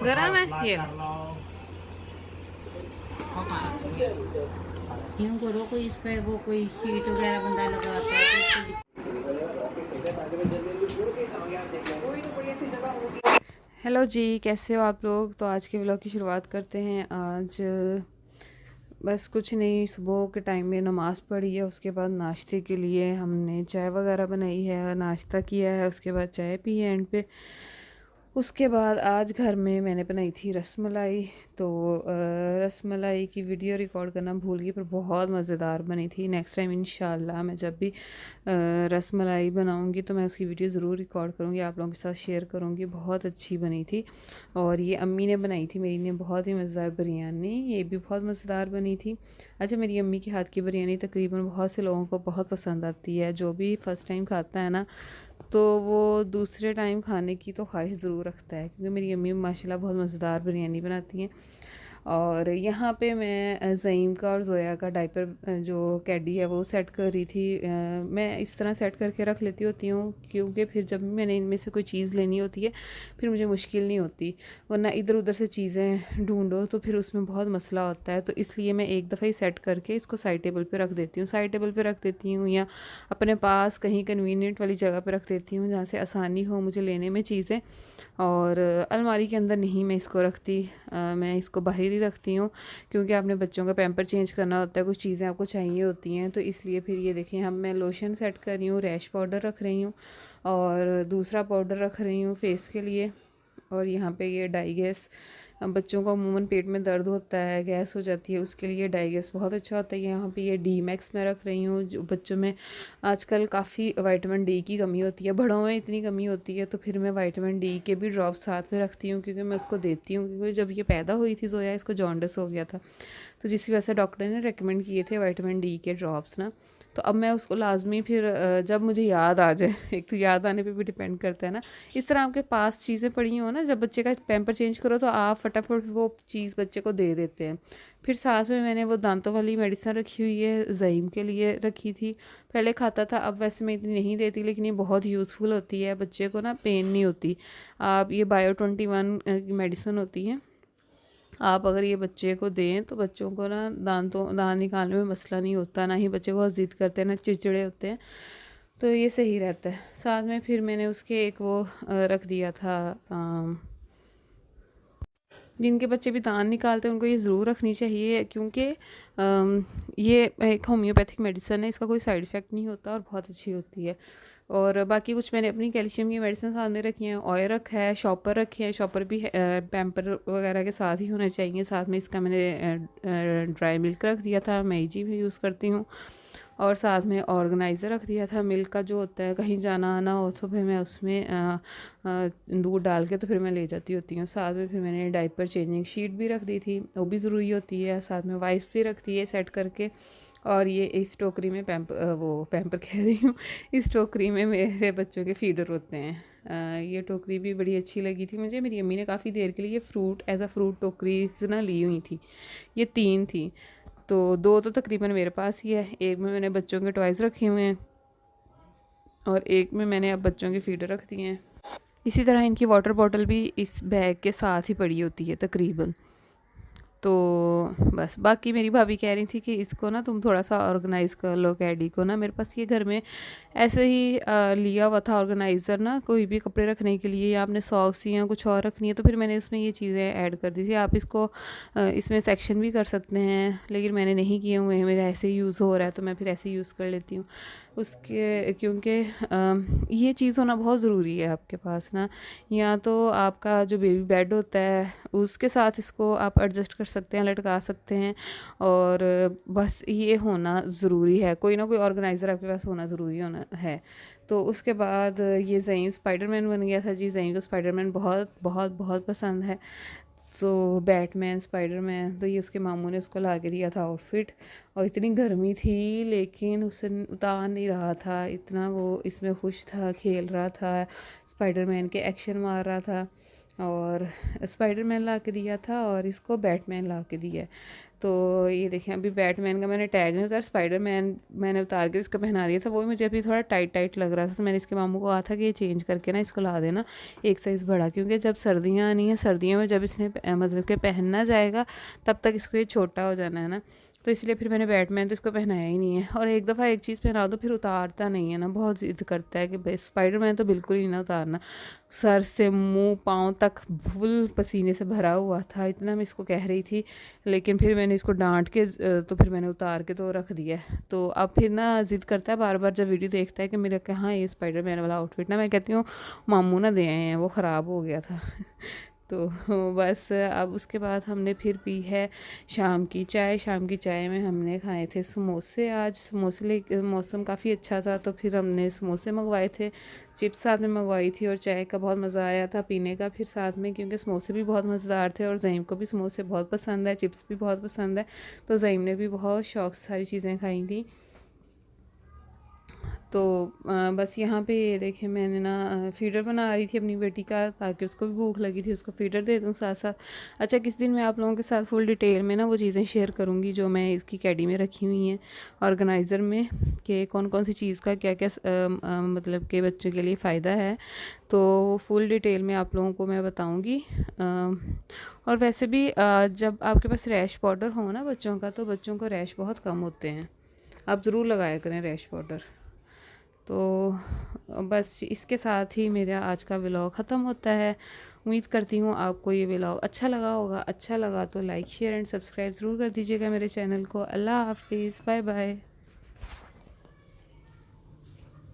गरम है ये यूँ करो कोई इस पे वो कोई शीट वगैरह बंदा लगाता है तो उसको हेलो जी, कैसे हो आप लोग। तो आज के व्लॉग की शुरुआत करते हैं। आज बस कुछ नहीं, सुबह के टाइम में नमाज़ पढ़ी है, उसके बाद नाश्ते के लिए हमने चाय वगैरह बनाई है, नाश्ता किया है, उसके बाद चाय पी है एंड पे। उसके बाद आज घर में मैंने बनाई थी रसमलाई। तो रसमलाई की वीडियो रिकॉर्ड करना भूल गई, पर बहुत मज़ेदार बनी थी। नेक्स्ट टाइम इंशाल्लाह मैं जब भी रसमलाई बनाऊंगी तो मैं उसकी वीडियो ज़रूर रिकॉर्ड करूंगी, आप लोगों के साथ शेयर करूंगी। बहुत अच्छी बनी थी। और ये अम्मी ने बनाई थी मेरी ने, बहुत ही मज़ेदार बिरयानी, ये भी बहुत मज़ेदार बनी थी। अच्छा, मेरी अम्मी के हाथ की बिरयानी तकरीबन बहुत से लोगों को बहुत पसंद आती है। जो भी फ़र्स्ट टाइम खाता है ना, तो वो दूसरे टाइम खाने की तो ख्वाहिश ज़रूर रखता है, क्योंकि मेरी अम्मी माशाल्लाह बहुत मज़ेदार बिरयानी बनाती हैं। और यहाँ पे मैं ज़ईम का और ज़ोया का डायपर जो कैडी है वो सेट कर रही थी। मैं इस तरह सेट करके रख लेती होती हूँ, क्योंकि फिर जब भी मैंने इनमें से कोई चीज़ लेनी होती है फिर मुझे मुश्किल नहीं होती, वरना इधर उधर से चीज़ें ढूंढो तो फिर उसमें बहुत मसला होता है। तो इसलिए मैं एक दफ़ा ही सेट करके इसको साइड टेबल पे रख देती हूँ, साइड टेबल पे रख देती हूँ, या अपने पास कहीं कन्वीनियंट वाली जगह पे रख देती हूँ जहाँ से आसानी हो मुझे लेने में चीज़ें। और अलमारी के अंदर नहीं मैं इसको रखती, मैं इसको बाहर ही रखती हूँ, क्योंकि आपने बच्चों का पैम्पर चेंज करना होता है, कुछ चीज़ें आपको चाहिए होती हैं, तो इसलिए फिर ये देखें, हम मैं लोशन सेट कर रही हूँ, रैश पाउडर रख रही हूँ और दूसरा पाउडर रख रही हूँ फेस के लिए। और यहाँ पे ये डाइगेस, बच्चों को अमूमन पेट में दर्द होता है, गैस हो जाती है, उसके लिए डाइगेस बहुत अच्छा होता है। यहाँ पे ये डी मैक्स में रख रही हूँ, जो बच्चों में आजकल काफ़ी विटामिन डी की कमी होती है, बड़ों में इतनी कमी होती है, तो फिर मैं विटामिन डी के भी ड्रॉप्स साथ में रखती हूँ, क्योंकि मैं उसको देती हूँ। क्योंकि जब ये पैदा हुई थी जोया, इसको जॉन्डिस हो गया था, तो जिसकी वजह से डॉक्टर ने रेकमेंड किए थे विटामिन डी के ड्रॉप्स ना। तो अब मैं उसको लाजमी फिर जब मुझे याद आ जाए एक तो याद आने पे भी डिपेंड करता है ना, इस तरह आपके पास चीज़ें पड़ी हो ना, जब बच्चे का पैम्पर चेंज करो तो आप फटाफट वो चीज़ बच्चे को दे देते हैं। फिर साथ में मैंने वो दांतों वाली मेडिसिन रखी हुई है, ज़ईम के लिए रखी थी, पहले खाता था, अब वैसे मैं इतनी नहीं देती, लेकिन ये बहुत यूज़फुल होती है, बच्चे को ना पेन नहीं होती। आप ये बायो 21 की मेडिसिन होती है, आप अगर ये बच्चे को दें तो बच्चों को ना दांत निकालने में मसला नहीं होता, ना ही बच्चे बहुत ज़िद करते हैं, ना चिड़चिड़े होते हैं, तो ये सही रहता है। साथ में फिर मैंने उसके एक वो रख दिया था, जिनके बच्चे भी दांत निकालते हैं उनको ये ज़रूर रखनी चाहिए, क्योंकि ये एक होम्योपैथिक मेडिसिन है, इसका कोई साइड इफ़ेक्ट नहीं होता और बहुत अच्छी होती है। और बाकी कुछ मैंने अपनी कैल्शियम की मेडिसिन साथ में रखी हैं, ऑयल रखा है, शॉपर रखे हैं, शॉपर भी पैम्पर वगैरह के साथ ही होना चाहिए। साथ में इसका मैंने ड्राई मिल्क रख दिया था, मैं जी भी यूज़ करती हूँ। और साथ में ऑर्गेनाइज़र रख दिया था मिल्क का, जो होता है कहीं जाना आना हो तो फिर मैं उसमें दूध डाल के तो फिर मैं ले जाती होती हूँ। साथ में फिर मैंने डाइपर चेंजिंग शीट भी रख दी थी, वो भी ज़रूरी होती है। साथ में वाइप्स भी रख दी है सेट करके। और ये इस टोकरी में वो पैम्पर कह रही हूँ, इस टोकरी में मेरे बच्चों के फीडर होते हैं। ये टोकरी भी बड़ी अच्छी लगी थी मुझे, मेरी अम्मी ने काफ़ी देर के लिए फ्रूट एज अ फ्रूट टोकरी ना ली हुई थी, ये 3 थी, तो 2 तो तकरीबन मेरे पास ही है, एक में मैंने बच्चों के टॉयज़ रखे हुए हैं और एक में मैंने अब बच्चों के फीडर रख दिए हैं। इसी तरह इनकी वाटर बॉटल भी इस बैग के साथ ही पड़ी होती है तकरीबन। तो बस बाकी मेरी भाभी कह रही थी कि इसको ना तुम थोड़ा सा ऑर्गेनाइज़ कर लो कैडी को ना। मेरे पास ये घर में ऐसे ही लिया हुआ था ऑर्गेनाइज़र ना, कोई भी कपड़े रखने के लिए, या आपने सॉक्स या कुछ और रखनी है तो फिर मैंने इसमें ये चीज़ें ऐड कर दी थी। आप इसको इसमें सेक्शन भी कर सकते हैं, लेकिन मैंने नहीं किए हुए हैं, मेरा ऐसे ही यूज़ हो रहा है तो मैं फिर ऐसे ही यूज़ कर लेती हूँ उसके, क्योंकि ये चीज़ होना बहुत ज़रूरी है आपके पास ना। या तो आपका जो बेबी बेड होता है उसके साथ इसको आप एडजस्ट कर सकते हैं, लटका सकते हैं, और बस ये होना ज़रूरी है, कोई ना कोई ऑर्गेनाइज़र आपके पास होना ज़रूरी होना है। तो उसके बाद ये ज़ईम स्पाइडरमैन बन गया था जी। ज़ईम को स्पाइडरमैन बहुत बहुत बहुत पसंद है, तो बैटमैन स्पाइडरमैन, तो ये उसके मामू ने उसको ला के दिया था आउटफिट। और इतनी गर्मी थी लेकिन उसे उतार नहीं रहा था, इतना वो इसमें खुश था, खेल रहा था, स्पाइडरमैन के एक्शन मार रहा था। और स्पाइडरमैन ला के दिया था और इसको बैटमैन ला के दिया है। तो ये देखें, अभी बैटमैन का मैंने टैग नहीं उतारा, स्पाइडरमैन मैंने उतार के इसको पहना दिया था। वो भी मुझे अभी थोड़ा टाइट टाइट लग रहा था, तो मैंने इसके मामू को कहा था कि ये चेंज करके ना इसको ला देना एक साइज़ बड़ा, क्योंकि जब सर्दियाँ आनी हैं, सर्दियों में जब इसने मतलब कि पहनना जाएगा तब तक इसको ये छोटा हो जाना है ना। तो इसलिए फिर मैंने बैटमैन तो इसको पहनाया ही नहीं है। और एक दफ़ा एक चीज़ पहना दो फिर उतारता नहीं है ना, बहुत ज़िद करता है कि भाई स्पाइडरमैन तो बिल्कुल ही ना उतारना। सर से मुंह पाँव तक फुल पसीने से भरा हुआ था, इतना मैं इसको कह रही थी। लेकिन फिर मैंने इसको डांट के तो फिर मैंने उतार के तो रख दिया है। तो अब फिर ना ज़िद करता है बार बार, जब वीडियो देखता है कि मेरे कहाँ ये स्पाइडरमैन वाला आउटफिट ना, मैं कहती हूँ मामू ना दे आए हैं, वो ख़राब हो गया था। तो बस अब उसके बाद हमने फिर पी है शाम की चाय। शाम की चाय में हमने खाए थे समोसे। आज समोसे ले मौसम काफ़ी अच्छा था, तो फिर हमने समोसे मंगवाए थे, चिप्स साथ में मंगवाई थी, और चाय का बहुत मज़ा आया था पीने का फिर साथ में, क्योंकि समोसे भी बहुत मज़ेदार थे और ज़ईम को भी समोसे बहुत पसंद है, चिप्स भी बहुत पसंद है। तो ज़ईम ने भी बहुत शौक़ से सारी चीज़ें खाई थी। तो बस यहाँ पे ये देखें, मैंने ना फ़ीडर बना रही थी अपनी बेटी का, ताकि उसको भी भूख लगी थी, उसको फ़ीडर दे दूँ साथ साथ। अच्छा, किस दिन मैं आप लोगों के साथ फुल डिटेल में ना वो चीज़ें शेयर करूँगी जो मैं इसकी कैडी में रखी हुई हैं ऑर्गेनाइज़र में, कि कौन कौन सी चीज़ का क्या क्या मतलब कि बच्चों के लिए फ़ायदा है। तो फुल डिटेल में आप लोगों को मैं बताऊँगी। और वैसे भी जब आपके पास रैश पाउडर हो ना बच्चों का, तो बच्चों को रैश बहुत कम होते हैं, आप ज़रूर लगाया करें रैश पाउडर। तो बस इसके साथ ही मेरा आज का व्लॉग ख़त्म होता है। उम्मीद करती हूँ आपको ये व्लॉग अच्छा लगा होगा। अच्छा लगा तो लाइक शेयर एंड सब्सक्राइब ज़रूर कर दीजिएगा मेरे चैनल को। अल्लाह हाफिज़, बाय बाय।